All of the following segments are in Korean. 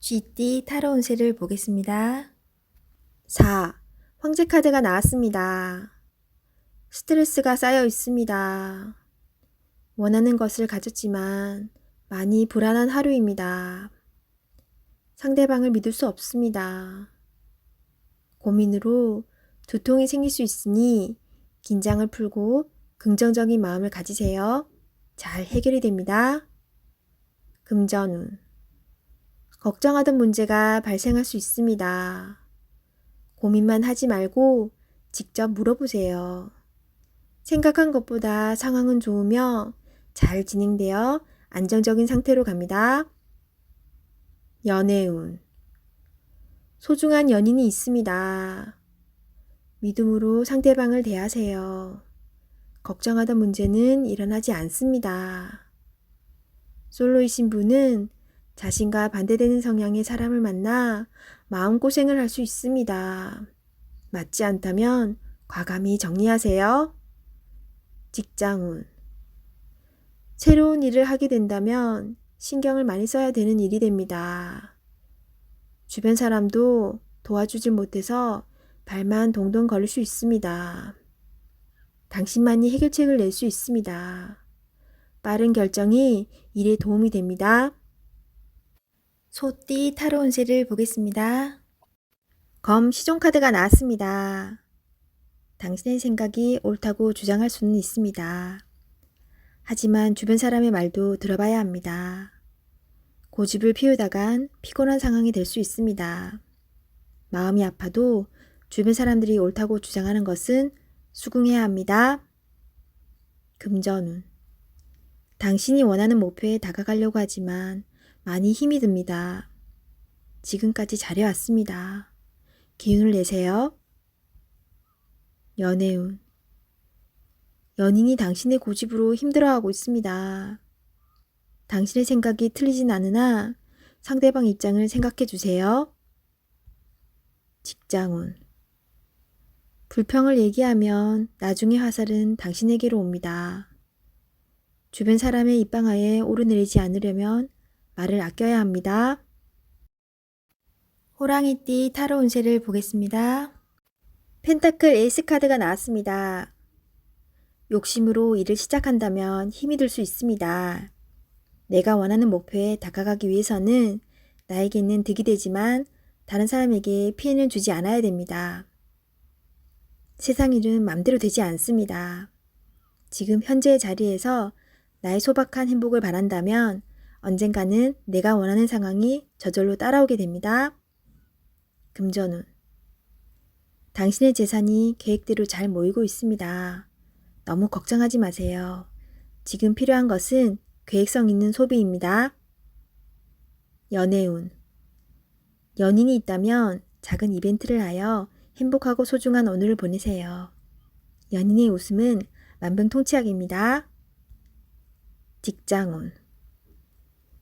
쥐띠 타로 운세를 보겠습니다. 4. 황제 카드가 나왔습니다. 스트레스가 쌓여 있습니다. 원하는 것을 가졌지만 많이 불안한 하루입니다. 상대방을 믿을 수 없습니다. 고민으로 두통이 생길 수 있으니 긴장을 풀고 긍정적인 마음을 가지세요. 잘 해결이 됩니다. 금전운. 걱정하던 문제가 발생할 수 있습니다. 고민만 하지 말고 직접 물어보세요. 생각한 것보다 상황은 좋으며 잘 진행되어 안정적인 상태로 갑니다. 연애운. 소중한 연인이 있습니다. 믿음으로 상대방을 대하세요. 걱정하던 문제는 일어나지 않습니다. 솔로이신 분은 자신과 반대되는 성향의 사람을 만나 마음고생을 할 수 있습니다. 맞지 않다면 과감히 정리하세요. 직장운. 새로운 일을 하게 된다면 신경을 많이 써야 되는 일이 됩니다. 주변 사람도 도와주질 못해서 발만 동동 걸릴 수 있습니다. 당신만이 해결책을 낼 수 있습니다. 빠른 결정이 일에 도움이 됩니다. 소띠 타로 운세를 보겠습니다. 검 시종 카드가 나왔습니다. 당신의 생각이 옳다고 주장할 수는 있습니다. 하지만 주변 사람의 말도 들어봐야 합니다. 고집을 피우다간 피곤한 상황이 될 수 있습니다. 마음이 아파도 주변 사람들이 옳다고 주장하는 것은 수긍해야 합니다. 금전운. 당신이 원하는 목표에 다가가려고 하지만 많이 힘이 듭니다. 지금까지 잘해왔습니다. 기운을 내세요. 연애운. 연인이 당신의 고집으로 힘들어하고 있습니다. 당신의 생각이 틀리진 않으나 상대방 입장을 생각해 주세요. 직장운. 불평을 얘기하면 나중에 화살은 당신에게로 옵니다. 주변 사람의 입방아에 오르내리지 않으려면 말을 아껴야 합니다. 호랑이띠 타로 운세를 보겠습니다. 펜타클 에이스 카드가 나왔습니다. 욕심으로 일을 시작한다면 힘이 들 수 있습니다. 내가 원하는 목표에 다가가기 위해서는 나에게는 득이 되지만 다른 사람에게 피해는 주지 않아야 됩니다. 세상 일은 맘대로 되지 않습니다. 지금 현재의 자리에서 나의 소박한 행복을 바란다면 언젠가는 내가 원하는 상황이 저절로 따라오게 됩니다. 금전운. 당신의 재산이 계획대로 잘 모이고 있습니다. 너무 걱정하지 마세요. 지금 필요한 것은 계획성 있는 소비입니다. 연애운. 연인이 있다면 작은 이벤트를 하여 행복하고 소중한 오늘을 보내세요. 연인의 웃음은 만병통치약입니다. 직장운.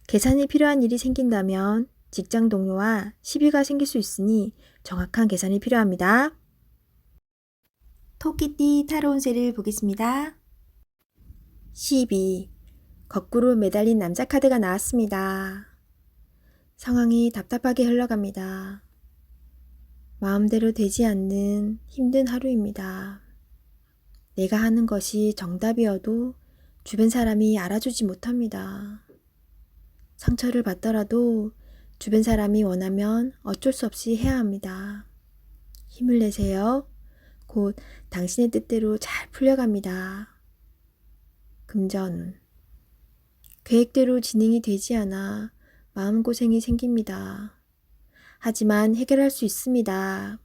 계산이 필요한 일이 생긴다면 직장 동료와 시비가 생길 수 있으니 정확한 계산이 필요합니다. 토끼띠 타로 운세를 보겠습니다. 12. 거꾸로 매달린 남자 카드가 나왔습니다. 상황이 답답하게 흘러갑니다. 마음대로 되지 않는 힘든 하루입니다. 내가 하는 것이 정답이어도 주변 사람이 알아주지 못합니다. 상처를 받더라도 주변 사람이 원하면 어쩔 수 없이 해야 합니다. 힘을 내세요. 곧 당신의 뜻대로 잘 풀려갑니다. 금전운. 계획대로 진행이 되지 않아 마음고생이 생깁니다. 하지만 해결할 수 있습니다.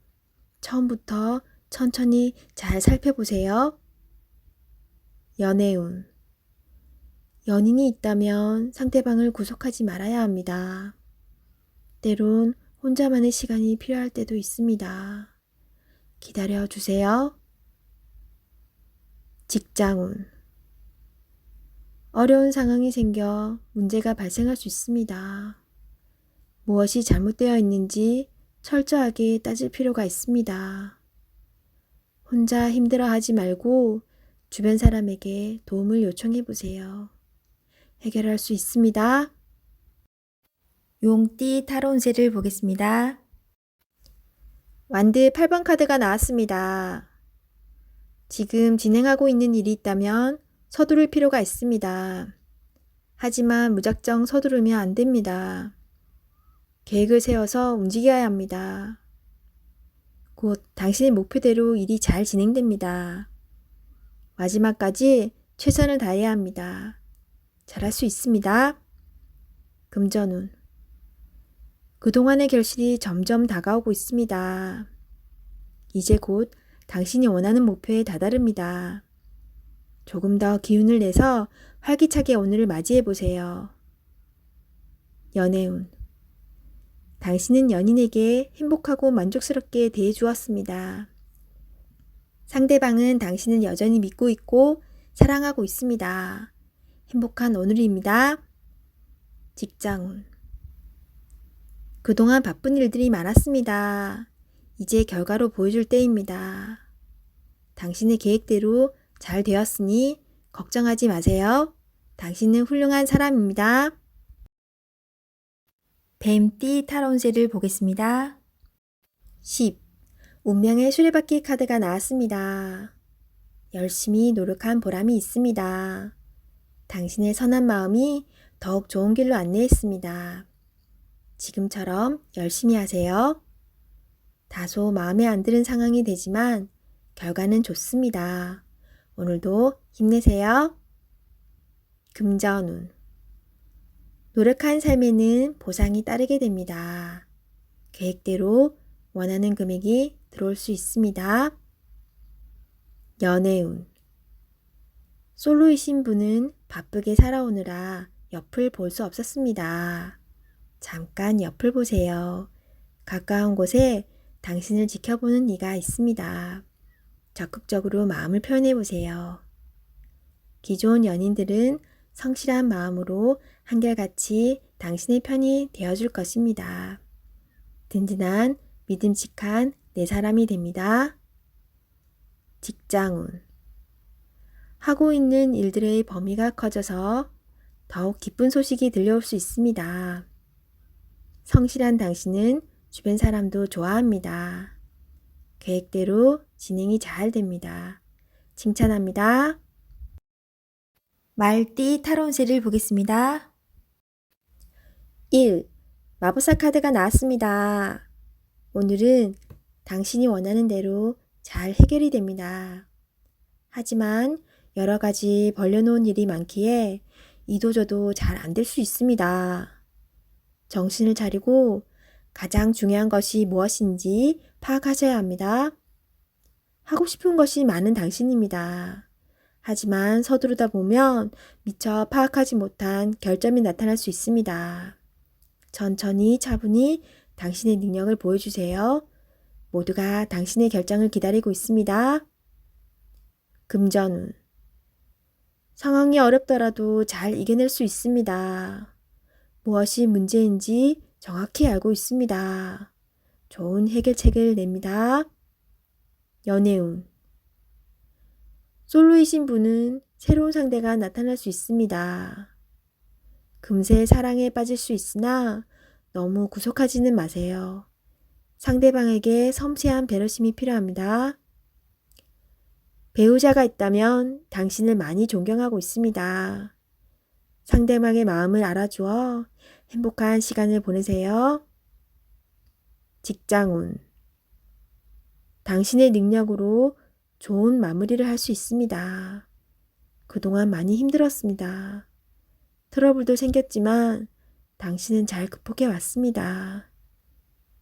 처음부터 천천히 잘 살펴보세요. 연애운. 연인이 있다면 상대방을 구속하지 말아야 합니다. 때론 혼자만의 시간이 필요할 때도 있습니다. 기다려 주세요. 직장운. 어려운 상황이 생겨 문제가 발생할 수 있습니다. 무엇이 잘못되어 있는지 철저하게 따질 필요가 있습니다. 혼자 힘들어하지 말고 주변 사람에게 도움을 요청해 보세요. 해결할 수 있습니다. 용띠 타로 운세를 보겠습니다. 완드 8번 카드가 나왔습니다. 지금 진행하고 있는 일이 있다면 서두를 필요가 있습니다. 하지만 무작정 서두르면 안 됩니다. 계획을 세워서 움직여야 합니다. 곧 당신의 목표대로 일이 잘 진행됩니다. 마지막까지 최선을 다해야 합니다. 잘할 수 있습니다. 금전운. 그동안의 결실이 점점 다가오고 있습니다. 이제 곧 당신이 원하는 목표에 다다릅니다. 조금 더 기운을 내서 활기차게 오늘을 맞이해 보세요. 연애운. 당신은 연인에게 행복하고 만족스럽게 대해 주었습니다. 상대방은 당신을 여전히 믿고 있고 사랑하고 있습니다. 행복한 오늘입니다. 직장운. 그동안 바쁜 일들이 많았습니다. 이제 결과로 보여줄 때입니다. 당신의 계획대로 잘 되었으니 걱정하지 마세요. 당신은 훌륭한 사람입니다. 뱀띠 타로 운세를 보겠습니다. 10. 운명의 수레바퀴 카드가 나왔습니다. 열심히 노력한 보람이 있습니다. 당신의 선한 마음이 더욱 좋은 길로 안내했습니다. 지금처럼 열심히 하세요. 다소 마음에 안 드는 상황이 되지만 결과는 좋습니다. 오늘도 힘내세요. 금전운. 노력한 삶에는 보상이 따르게 됩니다. 계획대로 원하는 금액이 들어올 수 있습니다. 연애운. 솔로이신 분은 바쁘게 살아오느라 옆을 볼 수 없었습니다. 잠깐 옆을 보세요. 가까운 곳에 당신을 지켜보는 이가 있습니다. 적극적으로 마음을 표현해 보세요. 기존 연인들은 성실한 마음으로 한결같이 당신의 편이 되어줄 것입니다. 든든한 믿음직한 내 사람이 됩니다. 직장운. 하고 있는 일들의 범위가 커져서 더욱 기쁜 소식이 들려올 수 있습니다. 성실한 당신은 주변 사람도 좋아합니다. 계획대로 진행이 잘 됩니다. 칭찬합니다. 말띠 타로 운세를 보겠습니다. 1. 마법사 카드가 나왔습니다. 오늘은 당신이 원하는 대로 잘 해결이 됩니다. 하지만 여러 가지 벌려놓은 일이 많기에 이도저도 잘 안 될 수 있습니다. 정신을 차리고 가장 중요한 것이 무엇인지 파악하셔야 합니다. 하고 싶은 것이 많은 당신입니다. 하지만 서두르다 보면 미처 파악하지 못한 결점이 나타날 수 있습니다. 천천히 차분히 당신의 능력을 보여주세요. 모두가 당신의 결정을 기다리고 있습니다. 금전운. 상황이 어렵더라도 잘 이겨낼 수 있습니다. 무엇이 문제인지 정확히 알고 있습니다. 좋은 해결책을 냅니다. 연애운. 솔로이신 분은 새로운 상대가 나타날 수 있습니다. 금세 사랑에 빠질 수 있으나 너무 구속하지는 마세요. 상대방에게 섬세한 배려심이 필요합니다. 배우자가 있다면 당신을 많이 존경하고 있습니다. 상대방의 마음을 알아주어 행복한 시간을 보내세요. 직장운. 당신의 능력으로 좋은 마무리를 할 수 있습니다. 그동안 많이 힘들었습니다. 트러블도 생겼지만 당신은 잘 극복해 왔습니다.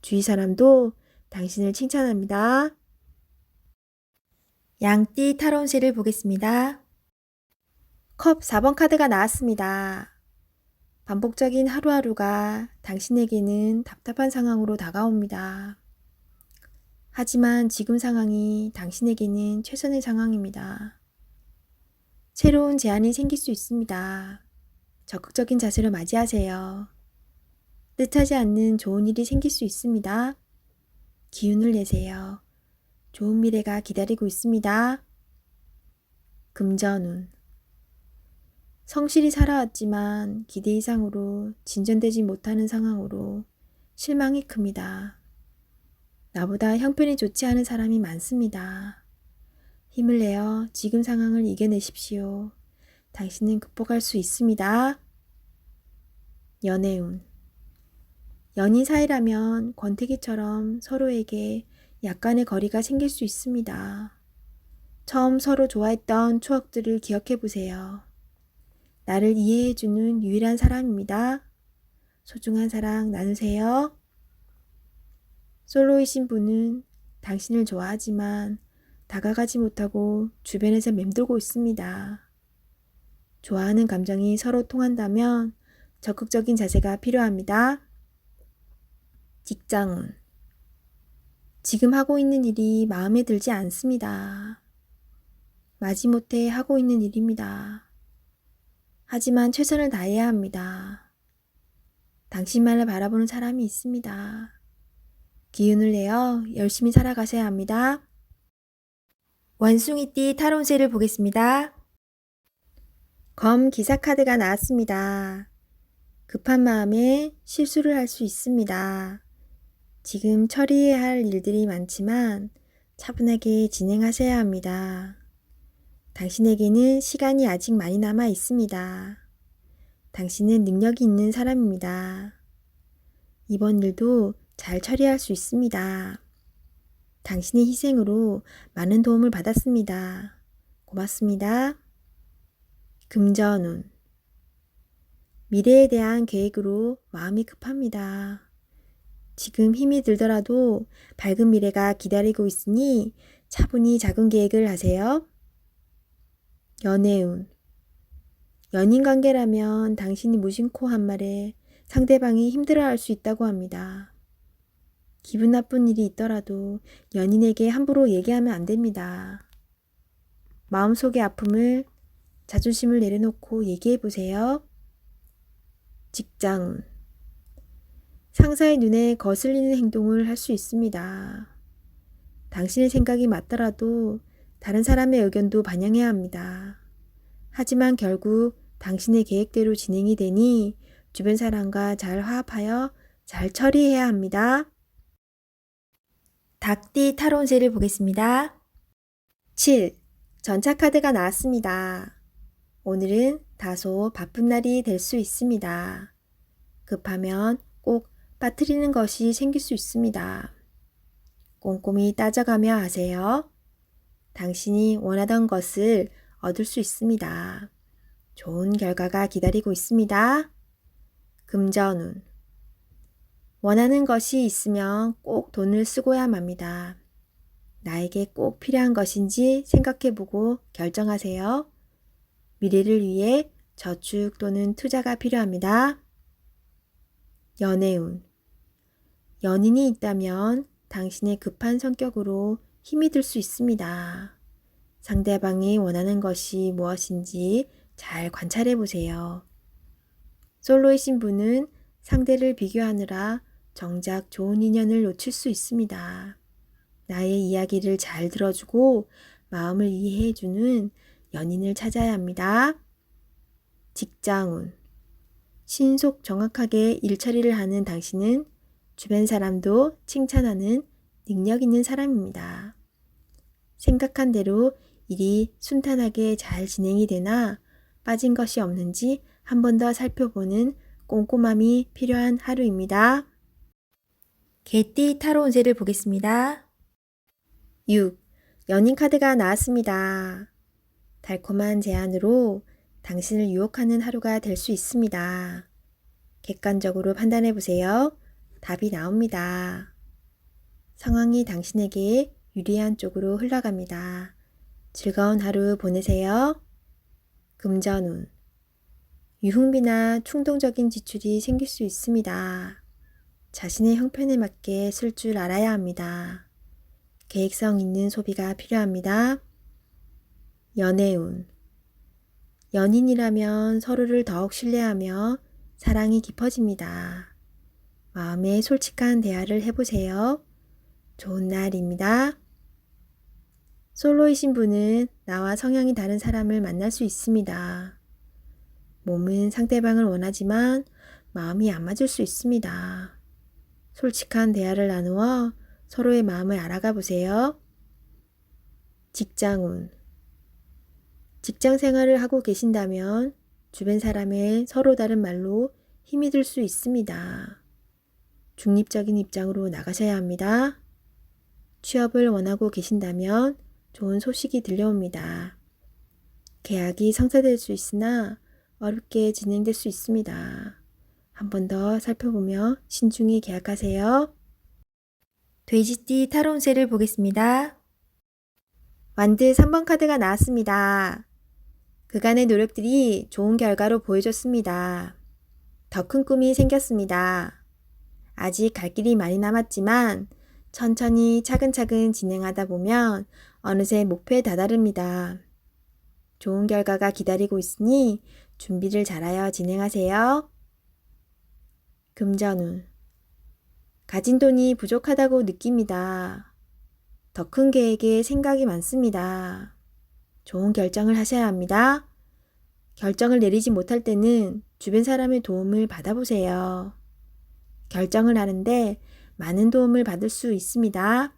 주위 사람도 당신을 칭찬합니다. 양띠 타로 운세를 보겠습니다. 컵 4번 카드가 나왔습니다. 반복적인 하루하루가 당신에게는 답답한 상황으로 다가옵니다. 하지만 지금 상황이 당신에게는 최선의 상황입니다. 새로운 제안이 생길 수 있습니다. 적극적인 자세로 맞이하세요. 뜻하지 않는 좋은 일이 생길 수 있습니다. 기운을 내세요. 좋은 미래가 기다리고 있습니다. 금전운. 성실히 살아왔지만 기대 이상으로 진전되지 못하는 상황으로 실망이 큽니다. 나보다 형편이 좋지 않은 사람이 많습니다. 힘을 내어 지금 상황을 이겨내십시오. 당신은 극복할 수 있습니다. 연애운. 연인 사이라면 권태기처럼 서로에게 약간의 거리가 생길 수 있습니다. 처음 서로 좋아했던 추억들을 기억해 보세요. 나를 이해해주는 유일한 사람입니다. 소중한 사랑 나누세요. 솔로이신 분은 당신을 좋아하지만 다가가지 못하고 주변에서 맴돌고 있습니다. 좋아하는 감정이 서로 통한다면 적극적인 자세가 필요합니다. 직장운. 지금 하고 있는 일이 마음에 들지 않습니다. 마지못해 하고 있는 일입니다. 하지만 최선을 다해야 합니다. 당신만을 바라보는 사람이 있습니다. 기운을 내어 열심히 살아가셔야 합니다. 원숭이띠 타로운세를 보겠습니다. 검 기사 카드가 나왔습니다. 급한 마음에 실수를 할 수 있습니다. 지금 처리해야 할 일들이 많지만 차분하게 진행하셔야 합니다. 당신에게는 시간이 아직 많이 남아 있습니다. 당신은 능력이 있는 사람입니다. 이번 일도 잘 처리할 수 있습니다. 당신의 희생으로 많은 도움을 받았습니다. 고맙습니다. 금전운. 미래에 대한 계획으로 마음이 급합니다. 지금 힘이 들더라도 밝은 미래가 기다리고 있으니 차분히 작은 계획을 하세요. 연애운. 연인 관계라면 당신이 무심코 한 말에 상대방이 힘들어할 수 있다고 합니다. 기분 나쁜 일이 있더라도 연인에게 함부로 얘기하면 안 됩니다. 마음속의 아픔을 자존심을 내려놓고 얘기해 보세요. 직장운. 상사의 눈에 거슬리는 행동을 할 수 있습니다. 당신의 생각이 맞더라도 다른 사람의 의견도 반영해야 합니다. 하지만 결국 당신의 계획대로 진행이 되니 주변 사람과 잘 화합하여 잘 처리해야 합니다. 닭띠 타로운세를 보겠습니다. 7. 전차 카드가 나왔습니다. 오늘은 다소 바쁜 날이 될 수 있습니다. 급하면 꼭 빠뜨리는 것이 생길 수 있습니다. 꼼꼼히 따져가며 하세요. 당신이 원하던 것을 얻을 수 있습니다. 좋은 결과가 기다리고 있습니다. 금전운. 원하는 것이 있으면 꼭 돈을 쓰고야 합니다. 나에게 꼭 필요한 것인지 생각해보고 결정하세요. 미래를 위해 저축 또는 투자가 필요합니다. 연애운. 연인이 있다면 당신의 급한 성격으로 힘이 들 수 있습니다. 상대방이 원하는 것이 무엇인지 잘 관찰해 보세요. 솔로이신 분은 상대를 비교하느라 정작 좋은 인연을 놓칠 수 있습니다. 나의 이야기를 잘 들어주고 마음을 이해해주는 연인을 찾아야 합니다. 직장운. 신속 정확하게 일처리를 하는 당신은 주변 사람도 칭찬하는 능력 있는 사람입니다. 생각한 대로 일이 순탄하게 잘 진행이 되나 빠진 것이 없는지 한 번 더 살펴보는 꼼꼼함이 필요한 하루입니다. 개띠 타로운세를 보겠습니다. 6. 연인 카드가 나왔습니다. 달콤한 제안으로 당신을 유혹하는 하루가 될 수 있습니다. 객관적으로 판단해 보세요. 답이 나옵니다. 상황이 당신에게 유리한 쪽으로 흘러갑니다. 즐거운 하루 보내세요. 금전운. 유흥비나 충동적인 지출이 생길 수 있습니다. 자신의 형편에 맞게 쓸 줄 알아야 합니다. 계획성 있는 소비가 필요합니다. 연애운. 연인이라면 서로를 더욱 신뢰하며 사랑이 깊어집니다. 마음에 솔직한 대화를 해보세요. 좋은 날입니다. 솔로이신 분은 나와 성향이 다른 사람을 만날 수 있습니다. 몸은 상대방을 원하지만 마음이 안 맞을 수 있습니다. 솔직한 대화를 나누어 서로의 마음을 알아가 보세요. 직장운. 직장 생활을 하고 계신다면 주변 사람의 서로 다른 말로 힘이 들 수 있습니다. 중립적인 입장으로 나가셔야 합니다. 취업을 원하고 계신다면 좋은 소식이 들려옵니다. 계약이 성사될 수 있으나 어렵게 진행될 수 있습니다. 한 번 더 살펴보며 신중히 계약하세요. 돼지띠 타로 운세를 보겠습니다. 완드 3번 카드가 나왔습니다. 그간의 노력들이 좋은 결과로 보여줬습니다. 더 큰 꿈이 생겼습니다. 아직 갈 길이 많이 남았지만 천천히 차근차근 진행하다 보면 어느새 목표에 다다릅니다. 좋은 결과가 기다리고 있으니 준비를 잘하여 진행하세요. 금전운. 가진 돈이 부족하다고 느낍니다. 더 큰 계획에 생각이 많습니다. 좋은 결정을 하셔야 합니다. 결정을 내리지 못할 때는 주변 사람의 도움을 받아보세요. 결정을 하는데 많은 도움을 받을 수 있습니다.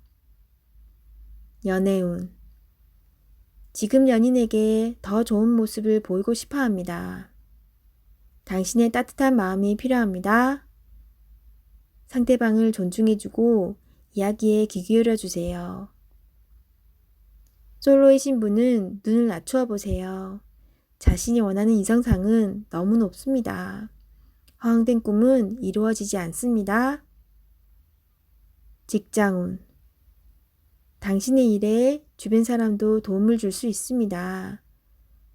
연애운. 지금 연인에게 더 좋은 모습을 보이고 싶어 합니다. 당신의 따뜻한 마음이 필요합니다. 상대방을 존중해주고 이야기에 귀 기울여 주세요. 솔로이신 분은 눈을 낮추어 보세요. 자신이 원하는 이성상은 너무 높습니다. 허황된 꿈은 이루어지지 않습니다. 직장운. 당신의 일에 주변 사람도 도움을 줄 수 있습니다.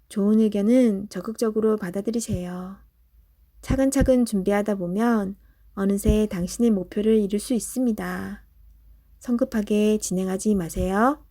좋은 의견은 적극적으로 받아들이세요. 차근차근 준비하다 보면 어느새 당신의 목표를 이룰 수 있습니다. 성급하게 진행하지 마세요.